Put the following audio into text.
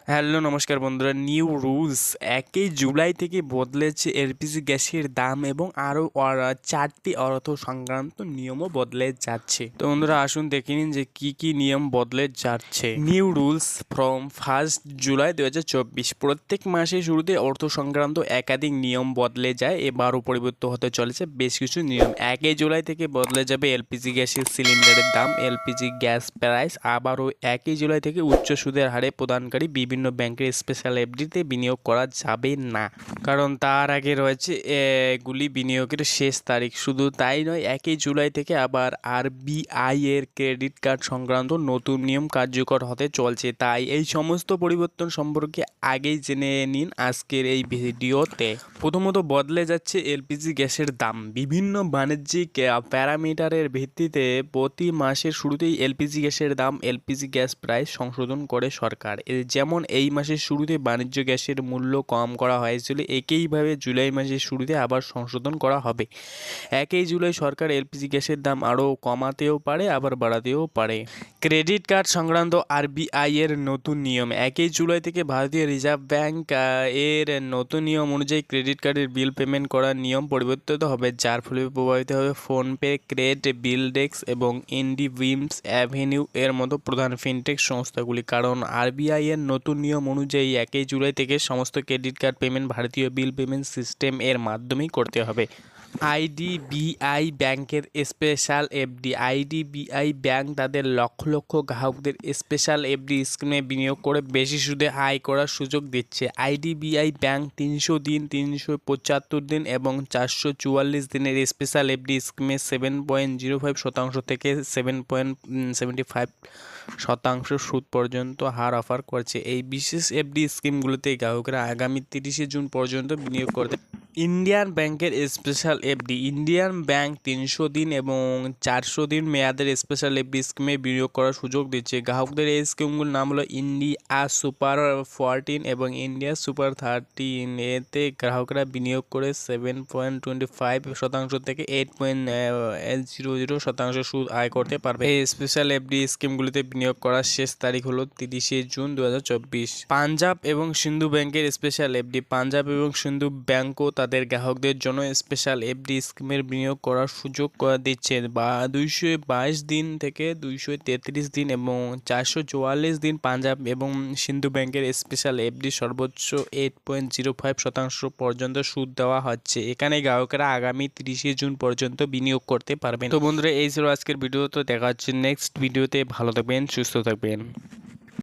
Hello নমস্কার বন্ধুরা, new rules 1 July থেকে বদলেছে এলপিজি গ্যাসের দাম এবং আরও 4টি অর্থ সংক্রান্ত নিয়মও বদলে যাচ্ছে। তো বন্ধুরা আসুন দেখে নিন যে কি কি নিয়ম বদলে যাচ্ছে। New rules from 1 July 2024। প্রত্যেক মাসের শুরুতে অর্থ সংক্রান্ত একাধিক নিয়ম বদলে যায়। এবারও পরিবর্তন হতে চলেছে বেশ কিছু নিয়ম। 1 জুলাই থেকে বদলে যাবে এলপিজি গ্যাসের সিলিন্ডারের দাম, এলপিজি গ্যাস প্রাইস। আবারও 1 জুলাই থেকে উচ্চ সুদের হারে প্রদানকারী বিভিন্ন ব্যাংকের স্পেশাল এফডিতে বিনিয়োগ করা যাবে না, কারণ তার আগে রয়েছে এগুলি বিনিয়োগের শেষ তারিখ। শুধু তাই নয়, 1 জুলাই থেকে আবার আরবিআই এর ক্রেডিট কার্ড সংক্রান্ত নতুন নিয়ম কার্যকর হতে চলছে। তাই এই সমস্ত পরিবর্তন সম্পর্কে আগেই জেনে নিন আজকের এই ভিডিওতে। প্রথমত বদলে যাচ্ছে এলপিজি গ্যাসের দাম। বিভিন্ন বাণিজ্যিক প্যারামিটারের ভিত্তিতে প্রতি মাসের শুরুতেই এলপিজি গ্যাসের দাম, এলপিজি গ্যাস প্রাইস সংশোধন করে সরকার। যেমন এই মাসের শুরুতে বাণিজ্য গ্যাসের মূল্য কম করা হয়েছিল, একইভাবে জুলাই মাসের শুরুতে আবার সংশোধন করা হবে। 1 জুলাই সরকার এলপিজি গ্যাসের দাম আরও কমাতেও পারে, আবার বাড়াতেও পারে। ক্রেডিট কার্ড সংক্রান্ত আরবিআই এর নতুন নিয়ম। 1 জুলাই থেকে ভারতীয় রিজার্ভ ব্যাংক এর নতুন নিয়ম অনুযায়ী ক্রেডিট কার্ডের বিল পেমেন্ট করার নিয়ম পরিবর্তিত হবে, যার ফলে প্রভাবিত হবে ফোনপে, ক্রেড, বিলডেক্স এবং ইন্ডিভিমস অ্যাভিনিউ এর মতো প্রধান ফিনটেক সংস্থাগুলি। কারণ আরবিআই এর নতুন নিয়ম অনুযায়ী 1 জুলাই থেকে সমস্ত ক্রেডিট কার্ড পেমেন্ট ভারতীয় বিল পেমেন্ট সিস্টেম এর মাধ্যমেই করতে হবে। আইডিবিআই ব্যাংকের স্পেশাল এফডি। আইডিবিআই ব্যাংক তাদের লক্ষ লক্ষ গ্রাহকদের স্পেশাল এফডি স্কিমে বিনিয়োগ করে বেশি সুদে আয় করার সুযোগ দিচ্ছে। আইডিবিআই ব্যাংক 300 দিন, 375 দিন এবং 444 দিনের স্পেশাল এফডি স্কিমে 7.05% থেকে 7.75% সুদ পর্যন্ত হার অফার করছে। এই বিশেষ এফডি স্কিমগুলোতে গ্রাহকরা আগামী 30 জুন পর্যন্ত বিনিয়োগ করতে। ইন্ডিয়ান ব্যাংকের স্পেশাল এফডি। ইন্ডিয়ান ব্যাংক 300 দিন এবং 400 দিন মেয়াদের স্পেশাল এফডি স্কিমে বিনিয়োগ করার সুযোগ দিচ্ছে গ্রাহকদের। এই স্কিমগুলোর নাম হলো ইন্ডিয়া সুপার 14 এবং ইন্ডিয়া সুপার 13। এতে গ্রাহকরা বিনিয়োগ করে 7.25% থেকে 8.00% সুদ আয় করতে পারবে। এই স্পেশাল এফডি স্কিমগুলিতে বিনিয়োগ করার শেষ তারিখ হলো 30 জুন 2024। পাঞ্জাব এবং সিন্ধু ব্যাংকের স্পেশাল এফডি। পাঞ্জাব এবং সিন্ধু ব্যাংকও তাদের গ্রাহকদের জন্য স্পেশাল এফডি স্কিমের বিনিয়োগ করার সুযোগ দিচ্ছে, বা 222 দিন থেকে 233 দিন এবং 444 দিন। পাঞ্জাব এবং সিন্ধু ব্যাংকের স্পেশাল এফডি সর্বোচ্চ 8.05% পর্যন্ত সুদ দেওয়া হচ্ছে। এখানে গ্রাহকেরা আগামী 30 জুন পর্যন্ত বিনিয়োগ করতে পারবেন। তো বন্ধুরা, এই ছিল আজকের ভিডিও। তো দেখা হচ্ছে নেক্সট ভিডিওতে। ভালো থাকবেন, সুস্থ থাকবেন।